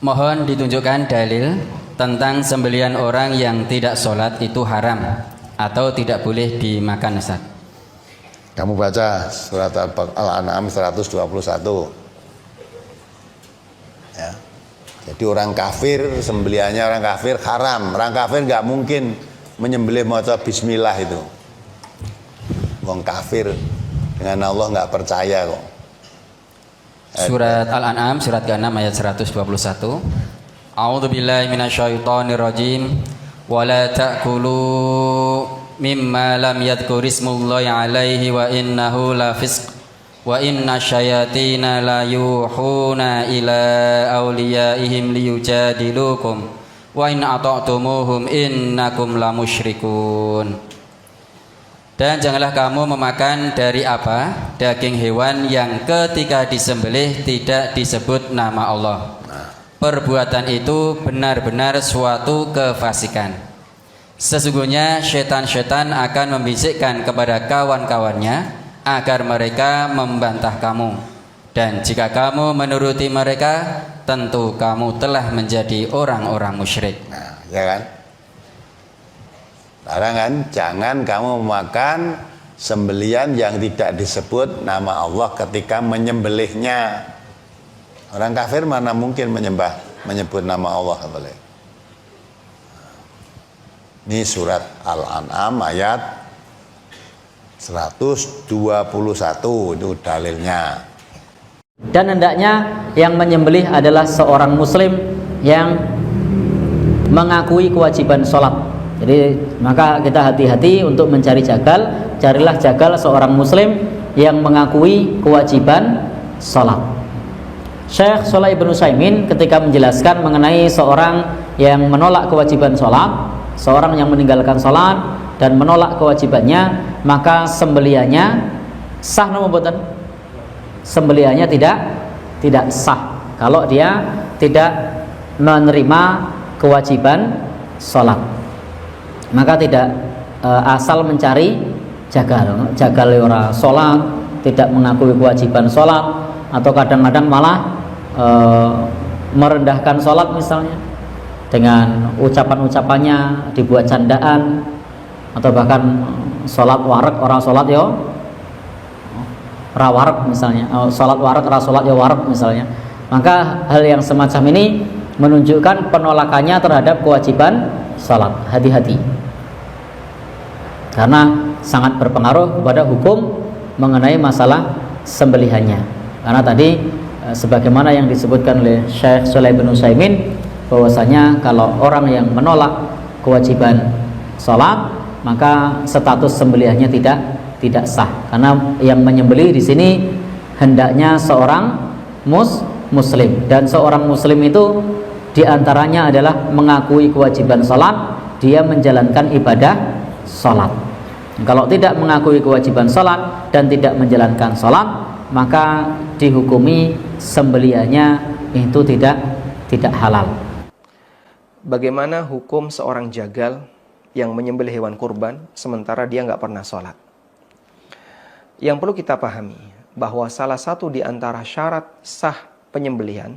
Mohon ditunjukkan dalil tentang sembelihan orang yang tidak sholat itu haram atau tidak boleh dimakan, Ustaz. Kamu baca surat Al-An'am 121. Ya. Jadi orang kafir, sembelihannya orang kafir haram. Orang kafir nggak mungkin menyembelih maca bismillah itu. Wong kafir dengan Allah nggak percaya kok. Surat Al-An'am surat ke-6 ayat 121. A'udzubillahi minasyaitonirrajim. Wala ta'kulu mimma lam yadhkurismullahi alaihi wa innahu lafisq wa inna syayatina la yuhuna ila awliyaihim liyujadilukum wa in ata'tumuhum innakum la musyrikun. Dan janganlah kamu memakan dari apa? Daging hewan yang ketika disembelih tidak disebut nama Allah. Perbuatan itu benar-benar suatu kefasikan. Sesungguhnya setan-setan akan membisikkan kepada kawan-kawannya agar mereka membantah kamu. Dan jika kamu menuruti mereka, tentu kamu telah menjadi orang-orang musyrik. Nah, ya kan? Larangan, jangan kamu memakan sembelian yang tidak disebut nama Allah ketika menyembelihnya. Orang kafir mana mungkin menyebut nama Allah, boleh. Ini surat Al-An'am ayat 121 itu dalilnya. Dan hendaknya yang menyembelih adalah seorang muslim yang mengakui kewajiban sholat. Jadi maka kita hati-hati untuk mencari jagal. Carilah jagal seorang muslim yang mengakui kewajiban sholat. Syekh Shalih Ibn Utsaimin ketika menjelaskan mengenai seorang yang menolak kewajiban sholat, seorang yang meninggalkan sholat dan menolak kewajibannya, maka sembelihannya sah nopo mboten? Sembelihannya tidak sah kalau dia tidak menerima kewajiban sholat. Maka tidak asal mencari jagal ora sholat, tidak mengakui kewajiban sholat, atau kadang-kadang malah merendahkan sholat misalnya dengan ucapan-ucapannya dibuat candaan, atau bahkan sholat warek orang sholat yo rawarek misalnya, sholat warek ora sholat yo warek misalnya. Maka hal yang semacam ini menunjukkan penolakannya terhadap kewajiban sholat. Hati-hati, karena sangat berpengaruh kepada hukum mengenai masalah sembelihannya. Karena tadi sebagaimana yang disebutkan oleh Syekh Shalih Ibn Utsaimin, bahwasanya kalau orang yang menolak kewajiban sholat, maka status sembelihannya tidak sah. Karena yang menyembelih di sini hendaknya seorang muslim, dan seorang muslim itu diantaranya adalah mengakui kewajiban sholat, dia menjalankan ibadah sholat. Kalau tidak mengakui kewajiban sholat dan tidak menjalankan sholat, maka dihukumi sembelihannya itu tidak halal. Bagaimana hukum seorang jagal yang menyembelih hewan kurban sementara dia nggak pernah sholat? Yang perlu kita pahami bahwa salah satu di antara syarat sah penyembelihan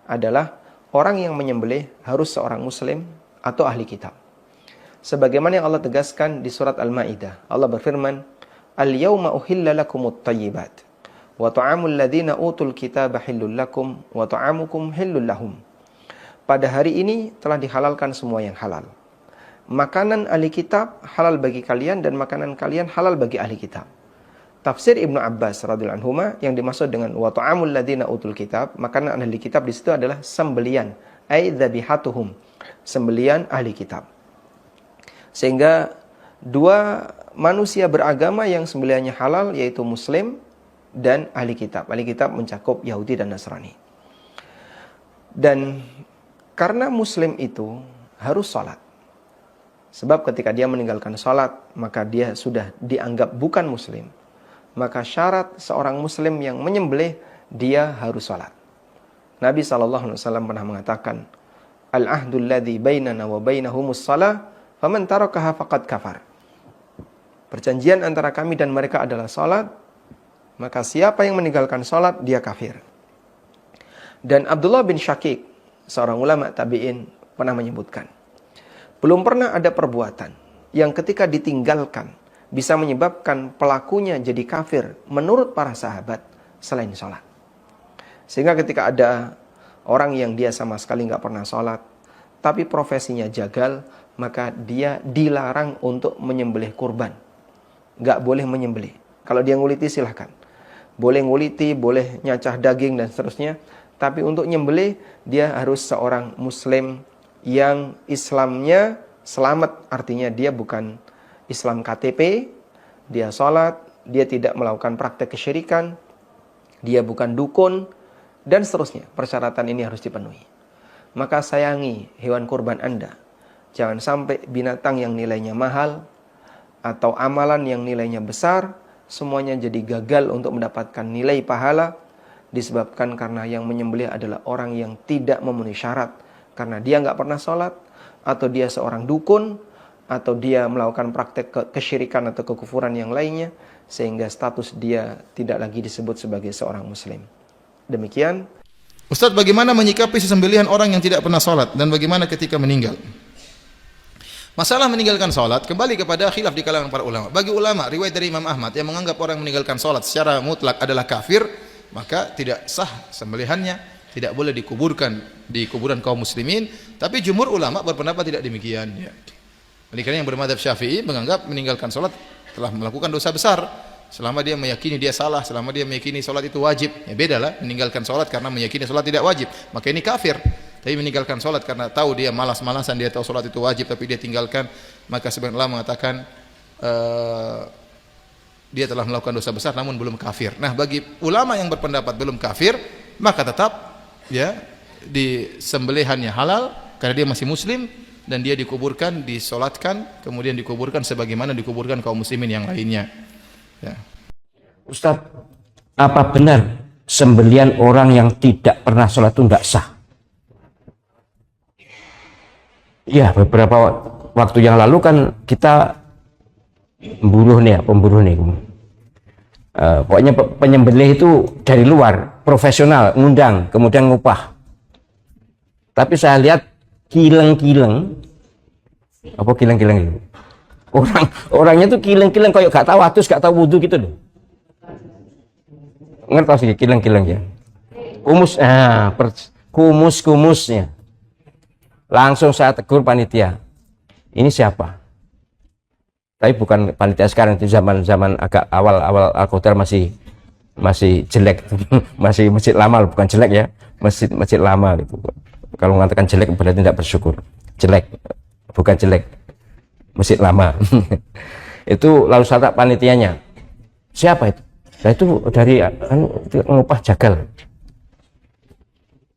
adalah orang yang menyembelih harus seorang muslim atau ahli kitab. Sebagaimana yang Allah tegaskan di surat Al-Maidah, Allah berfirman, "Al-yawma uhilla lakumut thayyibat wa ta'amul ladzina utul kitaba hillul lakum wa ta'amukum hillul lahum." Pada hari ini telah dihalalkan semua yang halal. Makanan ahli kitab halal bagi kalian dan makanan kalian halal bagi ahli kitab. Tafsir Ibnu Abbas radhiyallahu anhuma yang dimaksud dengan wa ta'amul ladzina utul kitab, makanan ahli kitab di situ adalah sembelian, ai dzabihatuhum, sembelian ahli kitab. Sehingga dua manusia beragama yang sembelihannya halal, yaitu muslim dan ahli kitab. Ahli kitab mencakup Yahudi dan Nasrani. Dan karena muslim itu harus sholat, sebab ketika dia meninggalkan sholat, maka dia sudah dianggap bukan muslim. Maka syarat seorang muslim yang menyembelih, dia harus sholat. Nabi SAW pernah mengatakan, Al-ahdul ladzi bainana wa bainahumus shalah, faman tarakaha faqad kafar. Perjanjian antara kami dan mereka adalah sholat, maka siapa yang meninggalkan sholat, dia kafir. Dan Abdullah bin Syakik, seorang ulama tabi'in pernah menyebutkan, belum pernah ada perbuatan yang ketika ditinggalkan bisa menyebabkan pelakunya jadi kafir menurut para sahabat selain sholat. Sehingga ketika ada orang yang dia sama sekali nggak pernah sholat, tapi profesinya jagal, maka dia dilarang untuk menyembelih kurban. Nggak boleh menyembelih. Kalau dia nguliti silahkan. Boleh nguliti, boleh nyacah daging dan seterusnya. Tapi untuk nyembelih, dia harus seorang muslim yang Islamnya selamat. Artinya dia bukan Islam KTP, dia sholat, dia tidak melakukan praktek kesyirikan, dia bukan dukun, dan seterusnya. Persyaratan ini harus dipenuhi. Maka sayangi hewan kurban Anda. Jangan sampai binatang yang nilainya mahal atau amalan yang nilainya besar semuanya jadi gagal untuk mendapatkan nilai pahala disebabkan karena yang menyembelih adalah orang yang tidak memenuhi syarat, karena dia nggak pernah sholat, atau dia seorang dukun, atau dia melakukan praktek kesyirikan atau kekufuran yang lainnya, sehingga status dia tidak lagi disebut sebagai seorang muslim. Demikian. Ustadz, bagaimana menyikapi sesembelihan orang yang tidak pernah sholat, dan bagaimana ketika meninggal? Masalah meninggalkan sholat kembali kepada khilaf di kalangan para ulama. Bagi ulama, riwayat dari Imam Ahmad yang menganggap orang meninggalkan sholat secara mutlak adalah kafir, maka tidak sah sembelihannya, tidak boleh dikuburkan di kuburan kaum muslimin. Tapi jumhur ulama berpendapat tidak demikian. Ya. Oleh karena yang bermadzhab Syafi'i menganggap meninggalkan sholat telah melakukan dosa besar, selama dia meyakini dia salah, selama dia meyakini sholat itu wajib. Ya bedalah meninggalkan sholat karena meyakini sholat tidak wajib, maka ini kafir. Tapi meninggalkan sholat karena tahu dia malas-malasan, dia tahu sholat itu wajib tapi dia tinggalkan, maka sebagian ulama mengatakan dia telah melakukan dosa besar namun belum kafir. Nah, bagi ulama yang berpendapat belum kafir, maka tetap ya disembelihannya halal karena dia masih muslim, dan dia dikuburkan, disolatkan, kemudian dikuburkan sebagaimana dikuburkan kaum muslimin yang lainnya. Ya. Ustadz, apa benar sembelihan orang yang tidak pernah sholat itu tidak sah? Ya, beberapa waktu yang lalu kan kita pemburu nih. Pokoknya penyembelih itu dari luar, profesional, ngundang, kemudian ngupah. Tapi saya lihat kileng-kileng, apa kileng-kileng itu? Orangnya tuh kileng-kileng, kayak gak tahu atus, gak tahu wudu gitu loh. Ngerti sih kileng-kileng ya. Kumusnya. Langsung saya tegur panitia. Ini siapa? Tapi bukan panitia sekarang, itu zaman agak awal Al-Qatar masih jelek. Masih masjid lama, bukan jelek ya. Masjid lama gitu. Kalau mengatakan jelek berarti tidak bersyukur. Jelek, bukan jelek. Masjid lama. Itu lalu saya tak panitianya. Siapa itu? Nah, itu dari ngupah jagal.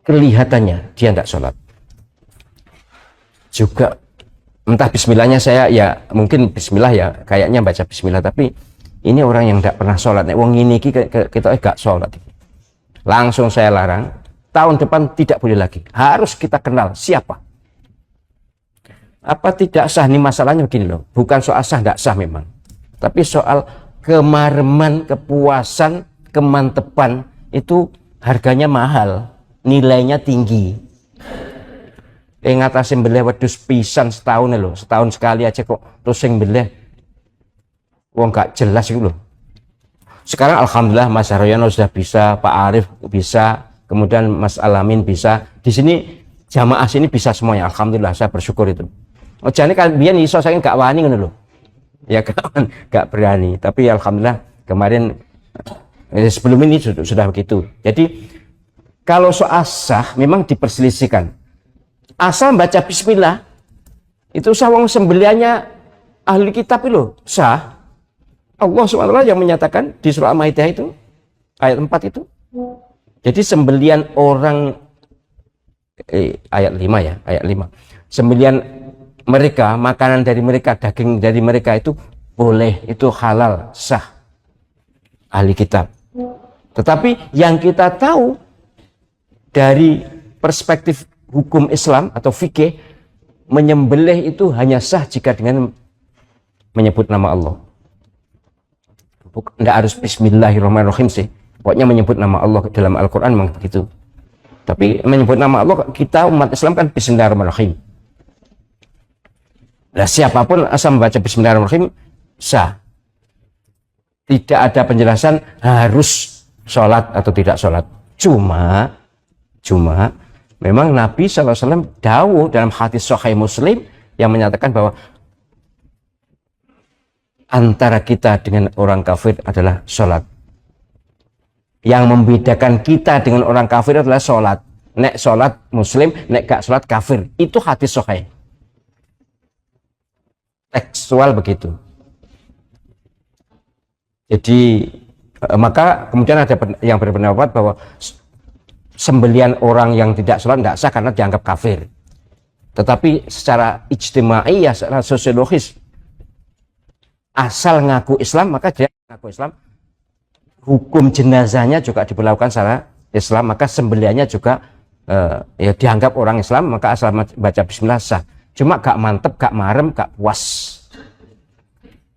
Kelihatannya dia tidak sholat. Juga entah bismillahnya saya ya mungkin bismillah ya kayaknya baca bismillah, tapi ini orang yang tidak pernah sholat. Nek wong ini kita gak sholat, langsung saya larang. Tahun depan tidak boleh lagi, harus kita kenal siapa. Apa tidak sah? Ini masalahnya begini loh, bukan soal sah tidak sah memang, tapi soal kemareman, kepuasan, kemantepan itu harganya mahal, nilainya tinggi. Ngatasi sembelih wedhus pisan setahun loh, setahun sekali aja kok terus sembelih wong gak jelas itu loh. Sekarang alhamdulillah Mas Haryono sudah bisa, Pak Arif bisa, kemudian Mas Alamin bisa. Di sini jamaah sini bisa semuanya, alhamdulillah, saya bersyukur itu. Oh jadi kan biyen iso saya gak wani ngono loh. Ya kan gak berani, tapi alhamdulillah kemarin sebelum ini sudah begitu. Jadi kalau soal sah memang diperselisihkan. Asal baca bismillah itu sah, wong sembelihannya ahli kitab itu sah. Allah SWT yang menyatakan di surah Al-Maidah itu ayat 4 itu. Jadi sembelihan orang ayat 5 ya, ayat 5. Sembelihan mereka, makanan dari mereka, daging dari mereka itu boleh, itu halal, sah. Ahli kitab. Tetapi yang kita tahu dari perspektif hukum Islam atau fikih, menyembelih itu hanya sah jika dengan menyebut nama Allah. Tidak harus bismillahirrahmanirrahim sih. Pokoknya menyebut nama Allah dalam Al-Quran memang begitu. Tapi menyebut nama Allah, kita umat Islam kan Bismillahirrahmanirrahim. Nah, siapapun asal membaca Bismillahirrahmanirrahim sah. Tidak ada penjelasan harus sholat atau tidak sholat. Cuma memang Nabi SAW dawuh dalam hadis Sahih Muslim yang menyatakan bahwa antara kita dengan orang kafir adalah sholat. Yang membedakan kita dengan orang kafir adalah sholat. Nek sholat muslim, nek gak sholat kafir. Itu hadis sahih. Tekstual begitu. Jadi maka kemudian ada yang berpendapat bahwa sembelian orang yang tidak sholat tidak sah karena dianggap kafir. Tetapi secara ijtimai, secara sosiologis, asal ngaku Islam maka dia ngaku Islam. Hukum jenazahnya juga diberlakukan secara Islam, maka sembeliannya juga ya dianggap orang Islam, maka asal baca bismillah sah. Cuma gak mantep, gak marem, gak puas.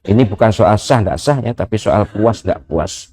Ini bukan soal sah tidak sah ya, tapi soal puas tidak puas.